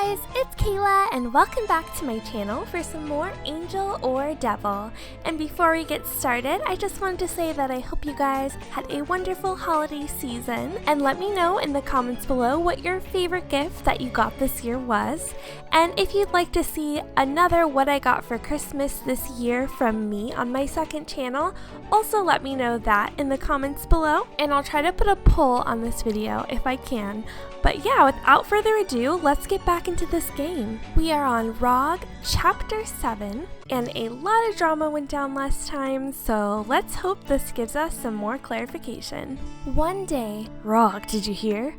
guys, it's Kayla and welcome back to my channel for some more Angel or Devil. And before we get started, I just wanted to say that I hope you guys had a wonderful holiday season, and let me know in the comments below what your favorite gift that you got this year was. And if you'd like to see another what I got for Christmas this year from me on my second channel, also let me know that in the comments below, and I'll try to put a poll on this video if I can. But yeah, without further ado, let's get back into this game. We are on Raug Chapter 7, and a lot of drama went down last time, so let's hope this gives us some more clarification. One day, Raug, did you hear?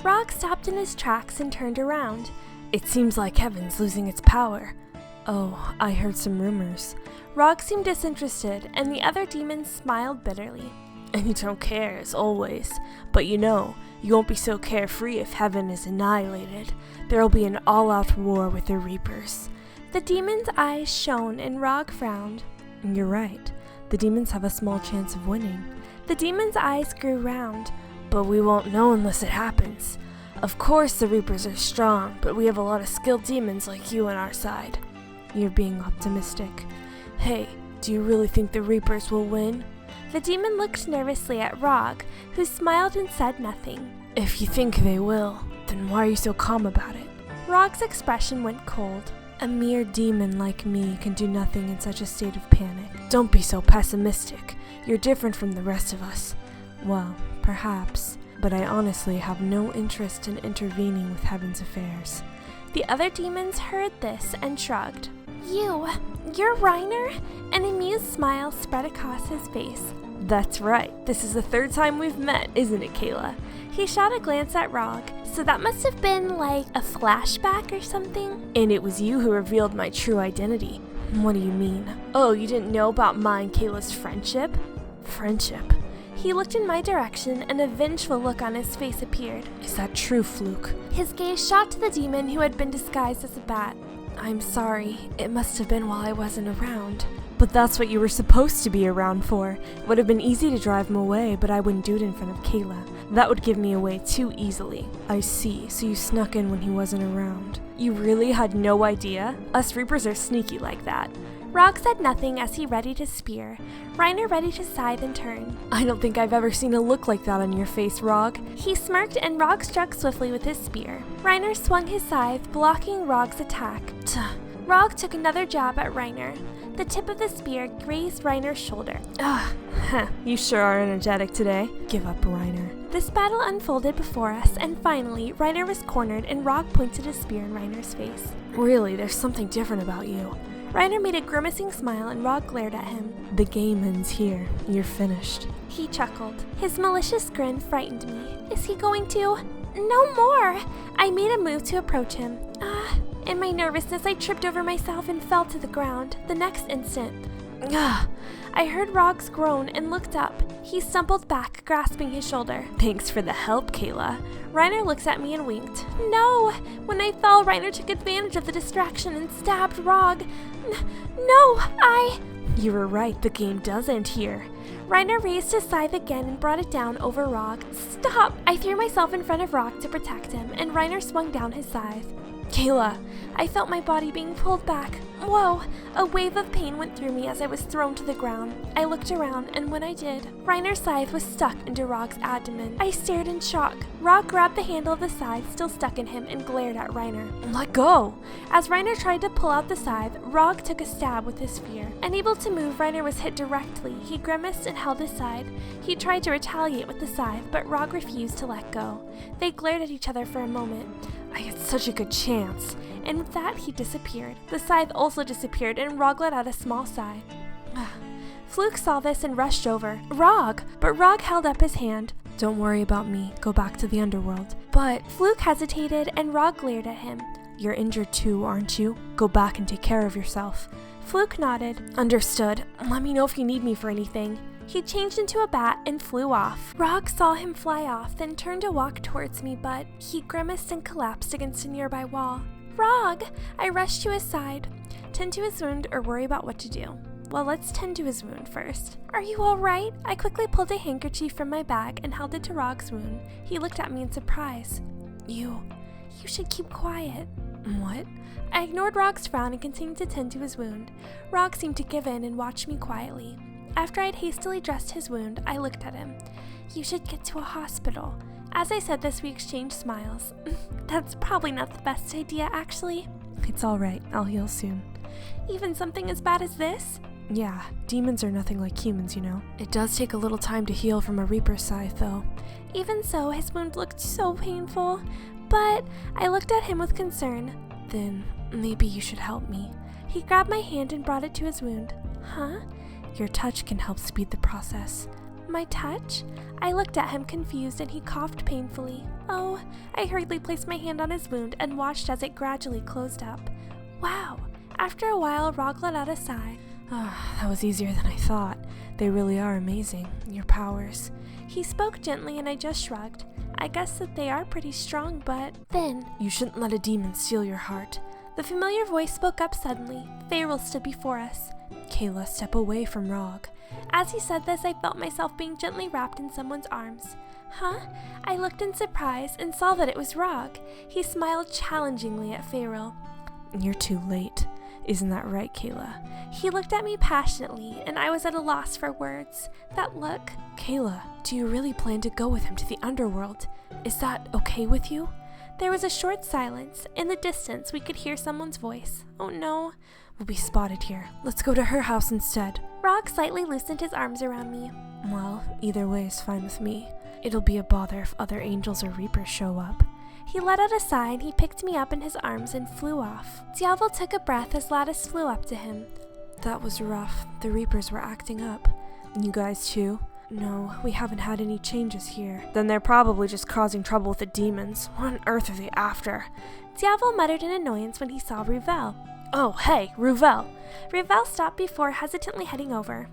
Raug stopped in his tracks and turned around. It seems like heaven's losing its power. Oh, I heard some rumors. Raug seemed disinterested, and the other demons smiled bitterly. And you don't care, as always. But you know, you won't be so carefree if heaven is annihilated. There'll be an all-out war with the Reapers. The demon's eyes shone, and Raug frowned. You're right. The demons have a small chance of winning. The demon's eyes grew round. But we won't know unless it happens. Of course the Reapers are strong, but we have a lot of skilled demons like you on our side. You're being optimistic. Hey, do you really think the Reapers will win? The demon looked nervously at Raug, who smiled and said nothing. If you think they will, then why are you so calm about it? Raug's expression went cold. A mere demon like me can do nothing in such a state of panic. Don't be so pessimistic. You're different from the rest of us. Well, perhaps, but I honestly have no interest in intervening with heaven's affairs. The other demons heard this and shrugged. You're Reiner? An amused smile spread across his face. That's right. This is the third time we've met, isn't it, Kayla? He shot a glance at Raug. So that must have been like a flashback or something? And it was you who revealed my true identity. What do you mean? Oh, you didn't know about mine and Kayla's friendship? Friendship? He looked in my direction, and a vengeful look on his face appeared. Is that true, Fluke? His gaze shot to the demon who had been disguised as a bat. I'm sorry. It must have been while I wasn't around. But that's what you were supposed to be around for. It would have been easy to drive him away, but I wouldn't do it in front of Kayla. That would give me away too easily. I see, so you snuck in when he wasn't around. You really had no idea? Us Reapers are sneaky like that. Raug said nothing as he readied his spear. Reiner readied his scythe and turn. I don't think I've ever seen a look like that on your face, Raug. He smirked, and Raug struck swiftly with his spear. Reiner swung his scythe, blocking Raug's attack. Raug took another jab at Reiner. The tip of the spear grazed Reiner's shoulder. You sure are energetic today. Give up, Reiner. This battle unfolded before us, and finally, Reiner was cornered, and Raug pointed his spear in Reiner's face. Really, there's something different about you. Reiner made a grimacing smile, and Raug glared at him. The game ends here. You're finished. He chuckled. His malicious grin frightened me. Is he going to? No more! I made a move to approach him. In my nervousness, I tripped over myself and fell to the ground. The next instant, I heard Raug's groan and looked up. He stumbled back, grasping his shoulder. Thanks for the help, Kayla. Reiner looked at me and winked. No! When I fell, Reiner took advantage of the distraction and stabbed Raug. No, You were right, the game does end here. Reiner raised his scythe again and brought it down over Raug. Stop! I threw myself in front of Raug to protect him, and Reiner swung down his scythe. Kayla! I felt my body being pulled back. Whoa! A wave of pain went through me as I was thrown to the ground. I looked around, and when I did, Reiner's scythe was stuck into Raug's abdomen. I stared in shock. Raug grabbed the handle of the scythe still stuck in him and glared at Reiner. Let go! As Reiner tried to pull out the scythe, Raug took a stab with his spear. Unable to move, Reiner was hit directly. He grimaced and held his scythe. He tried to retaliate with the scythe, but Raug refused to let go. They glared at each other for a moment. I had such a good chance. And with that, he disappeared. The scythe also disappeared, and Raug let out a small sigh. Fluke saw this and rushed over. Raug! But Raug held up his hand. Don't worry about me. Go back to the underworld. But Fluke hesitated, and Raug glared at him. You're injured too, aren't you? Go back and take care of yourself. Fluke nodded. Understood. Let me know if you need me for anything. He changed into a bat and flew off. Raug saw him fly off, then turned to walk towards me, but he grimaced and collapsed against a nearby wall. Raug! I rushed to his side. Tend to his wound or worry about what to do. Well, let's tend to his wound first. Are you all right? I quickly pulled a handkerchief from my bag and held it to Raug's wound. He looked at me in surprise. You You should keep quiet. What? I ignored Raug's frown and continued to tend to his wound. Raug seemed to give in and watched me quietly. After I'd hastily dressed his wound, I looked at him. You should get to a hospital. As I said this, we exchanged smiles. That's probably not the best idea, actually. It's alright, I'll heal soon. Even something as bad as this? Yeah, demons are nothing like humans, you know. It does take a little time to heal from a Reaper's scythe, though. Even so, his wound looked so painful. But I looked at him with concern. Then maybe you should help me. He grabbed my hand and brought it to his wound. Huh? Your touch can help speed the process. My touch? I looked at him confused and he coughed painfully. Oh, I hurriedly placed my hand on his wound and watched as it gradually closed up. Wow. After a while, Raug let out a sigh. That was easier than I thought. They really are amazing, your powers. He spoke gently and I just shrugged. I guess that they are pretty strong, but then... You shouldn't let a demon steal your heart. The familiar voice spoke up suddenly. Farrell stood before us. Kayla, step away from Raug. As he said this, I felt myself being gently wrapped in someone's arms. Huh? I looked in surprise and saw that it was Raug. He smiled challengingly at Farrell. You're too late. Isn't that right, Kayla? He looked at me passionately, and I was at a loss for words. That look... Kayla, do you really plan to go with him to the underworld? Is that okay with you? There was a short silence. In the distance, we could hear someone's voice. Oh no. We'll be spotted here. Let's go to her house instead. Raug slightly loosened his arms around me. Well, either way is fine with me. It'll be a bother if other angels or reapers show up. He let out a sigh and he picked me up in his arms and flew off. Diavol took a breath as Lattice flew up to him. That was rough. The reapers were acting up. You guys too? No, we haven't had any changes here. Then they're probably just causing trouble with the demons. What on earth are they after? Diavol muttered in annoyance when he saw Ravel. Oh, hey, Ravel. Ravel stopped before hesitantly heading over.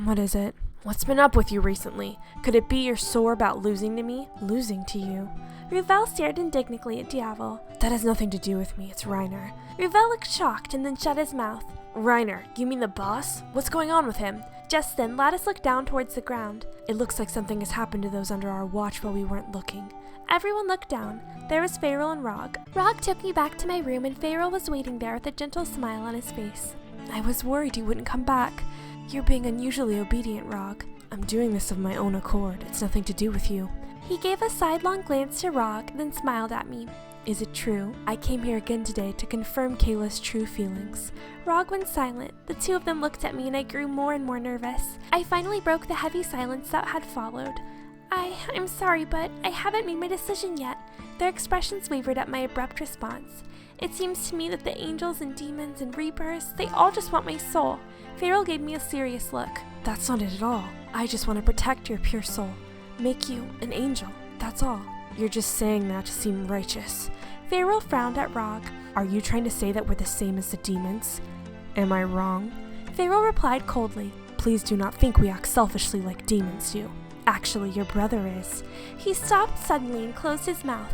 What is it? What's been up with you recently? Could it be you're sore about losing to me? Losing to you? Ravel stared indignantly at Diavol. That has nothing to do with me, it's Reiner. Ravel looked shocked and then shut his mouth. Reiner, you mean the boss? What's going on with him? Just then, Lattice looked down towards the ground. It looks like something has happened to those under our watch while we weren't looking. Everyone looked down. There was Farrell and Raug. Raug took me back to my room and Farrell was waiting there with a gentle smile on his face. I was worried you wouldn't come back. You're being unusually obedient, Raug. I'm doing this of my own accord. It's nothing to do with you. He gave a sidelong glance to Raug, then smiled at me. Is it true? I came here again today to confirm Kayla's true feelings. Raug went silent. The two of them looked at me and I grew more and more nervous. I finally broke the heavy silence that had followed. I'm sorry, but I haven't made my decision yet. Their expressions wavered at my abrupt response. It seems to me that the angels and demons and reapers, they all just want my soul. Farrell gave me a serious look. That's not it at all. I just want to protect your pure soul. Make you an angel. That's all. You're just saying that to seem righteous. Farrell frowned at Raug. Are you trying to say that we're the same as the demons? Am I wrong? Farrell replied coldly. Please do not think we act selfishly like demons do. Actually, your brother is. He stopped suddenly and closed his mouth.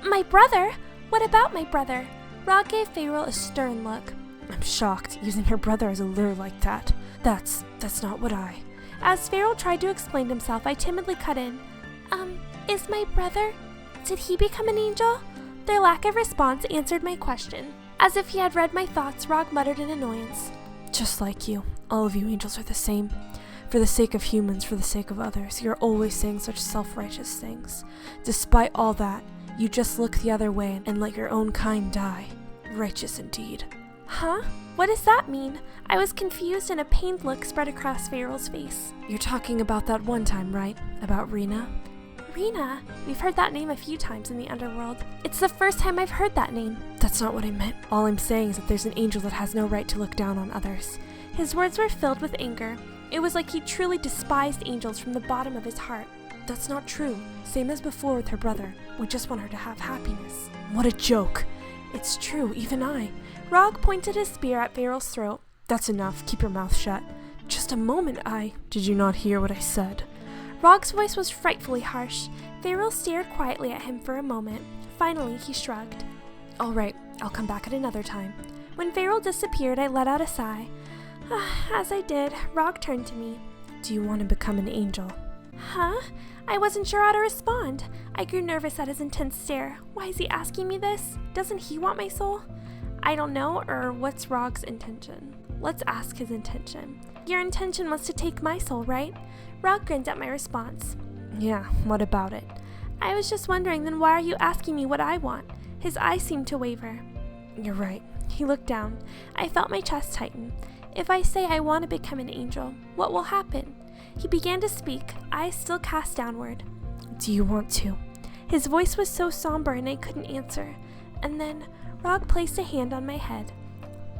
My brother? What about my brother? Raug gave Farrell a stern look. I'm shocked, using her brother as a lure like that. That's not what I... As Farrell tried to explain himself, I timidly cut in. Is my brother? Did he become an angel? Their lack of response answered my question. As if he had read my thoughts, Raug muttered in annoyance. Just like you. All of you angels are the same. For the sake of humans, for the sake of others, you're always saying such self-righteous things. Despite all that, you just look the other way and let your own kind die. Righteous indeed. Huh? What does that mean? I was confused and a pained look spread across Farrell's face. You're talking about that one time, right? About Rena? Rena? We've heard that name a few times in the underworld. It's the first time I've heard that name. That's not what I meant. All I'm saying is that there's an angel that has no right to look down on others. His words were filled with anger. It was like he truly despised angels from the bottom of his heart. That's not true. Same as before with her brother. We just want her to have happiness. What a joke. It's true, even I. Raug pointed his spear at Farrell's throat. That's enough. Keep your mouth shut. Just a moment, Did you not hear what I said? Raug's voice was frightfully harsh. Farrell stared quietly at him for a moment. Finally, he shrugged. All right, I'll come back at another time. When Farrell disappeared, I let out a sigh. As I did, Raug turned to me. Do you want to become an angel? Huh? I wasn't sure how to respond. I grew nervous at his intense stare. Why is he asking me this? Doesn't he want my soul? I don't know, or what's Raug's intention? Let's ask his intention. Your intention was to take my soul, right? Raug grinned at my response. Yeah, what about it? I was just wondering, then why are you asking me what I want? His eyes seemed to waver. You're right. He looked down. I felt my chest tighten. If I say I want to become an angel, what will happen? He began to speak, eyes still cast downward. Do you want to? His voice was so somber and I couldn't answer. And then Raug placed a hand on my head.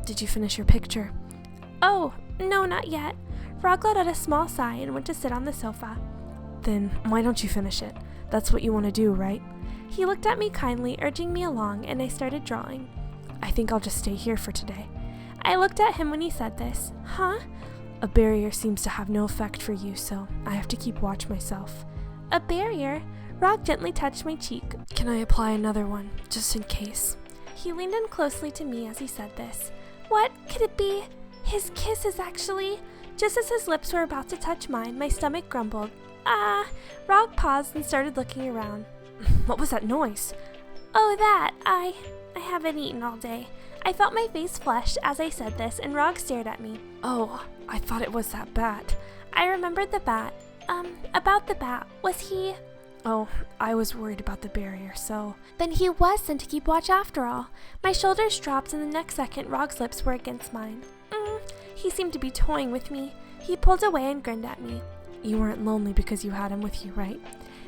Did you finish your picture? Oh, no, not yet. Raug let out a small sigh and went to sit on the sofa. Then why don't you finish it? That's what you want to do, right? He looked at me kindly, urging me along, and I started drawing. I think I'll just stay here for today. I looked at him when he said this. Huh? A barrier seems to have no effect for you, so I have to keep watch myself. A barrier? Raug gently touched my cheek. Can I apply another one, just in case? He leaned in closely to me as he said this. What could it be? His kisses, actually. Just as his lips were about to touch mine, my stomach grumbled. Raug paused and started looking around. What was that noise? Oh, that. I haven't eaten all day. I felt my face flush as I said this, and Raug stared at me. Oh, I thought it was that bat. I remembered the bat. About the bat. Was he... Oh, I was worried about the barrier, so... Then he was sent to keep watch after all. My shoulders dropped, and the next second, Raug's lips were against mine. He seemed to be toying with me. He pulled away and grinned at me. You weren't lonely because you had him with you, right?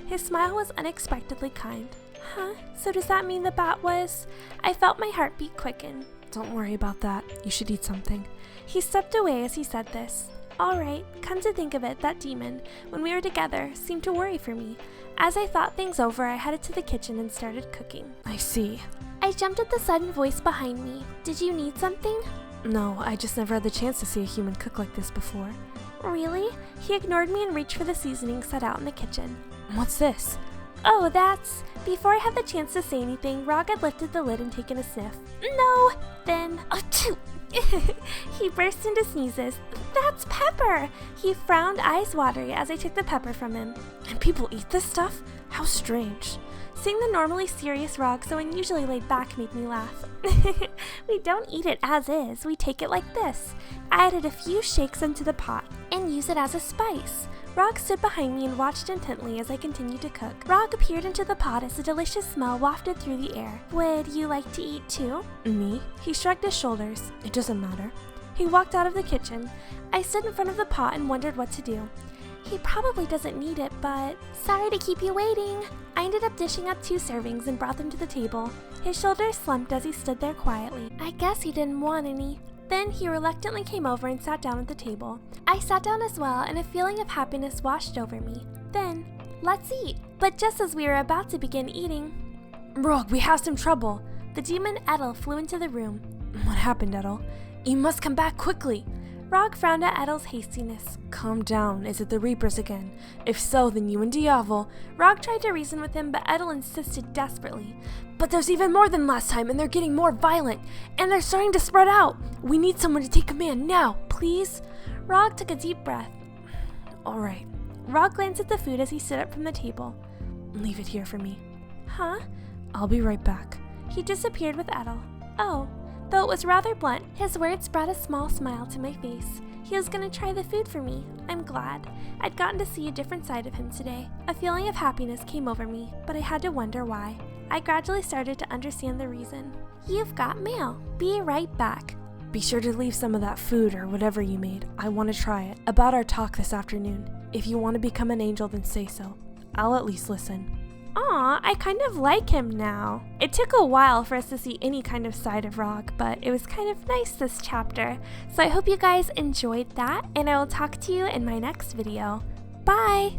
His smile was unexpectedly kind. Huh? So does that mean the bat was... I felt my heartbeat quicken. Don't worry about that. You should eat something. He stepped away as he said this. All right, come to think of it, that demon, when we were together, seemed to worry for me. As I thought things over, I headed to the kitchen and started cooking. I see. I jumped at the sudden voice behind me. Did you need something? No, I just never had the chance to see a human cook like this before. Really? He ignored me and reached for the seasoning set out in the kitchen. What's this? Oh, that's... Before I had the chance to say anything, Raug had lifted the lid and taken a sniff. No! Then... Achoo! He burst into sneezes. That's pepper! He frowned, eyes watery, as I took the pepper from him. And people eat this stuff? How strange. Seeing the normally serious Raug so unusually laid back made me laugh. We don't eat it as is, we take it like this. I added a few shakes into the pot and use it as a spice. Raug stood behind me and watched intently as I continued to cook. Raug appeared into the pot as a delicious smell wafted through the air. Would you like to eat too? Me? He shrugged his shoulders. It doesn't matter. He walked out of the kitchen. I stood in front of the pot and wondered what to do. He probably doesn't need it, but... Sorry to keep you waiting. I ended up dishing up 2 servings and brought them to the table. His shoulders slumped as he stood there quietly. I guess he didn't want any. Then he reluctantly came over and sat down at the table. I sat down as well, and a feeling of happiness washed over me. Then, let's eat. But just as we were about to begin eating... Raug, we have some trouble. The demon Edel flew into the room. What happened, Edel? You must come back quickly. Raug frowned at Edel's hastiness. Calm down. Is it the Reapers again? If so, then you and Diavol... Raug tried to reason with him, but Edel insisted desperately. But there's even more than last time, and they're getting more violent, and they're starting to spread out. We need someone to take command now, please. Raug took a deep breath. All right. Raug glanced at the food as he stood up from the table. Leave it here for me. Huh? I'll be right back. He disappeared with Edel. Oh. Though it was rather blunt, his words brought a small smile to my face. He was going to try the food for me. I'm glad. I'd gotten to see a different side of him today. A feeling of happiness came over me, but I had to wonder why. I gradually started to understand the reason. You've got mail. Be right back. Be sure to leave some of that food or whatever you made. I want to try it. About our talk this afternoon. If you want to become an angel, then say so. I'll at least listen. Aw, I kind of like him now. It took a while for us to see any kind of side of Raug, but it was kind of nice this chapter. So I hope you guys enjoyed that, and I will talk to you in my next video. Bye!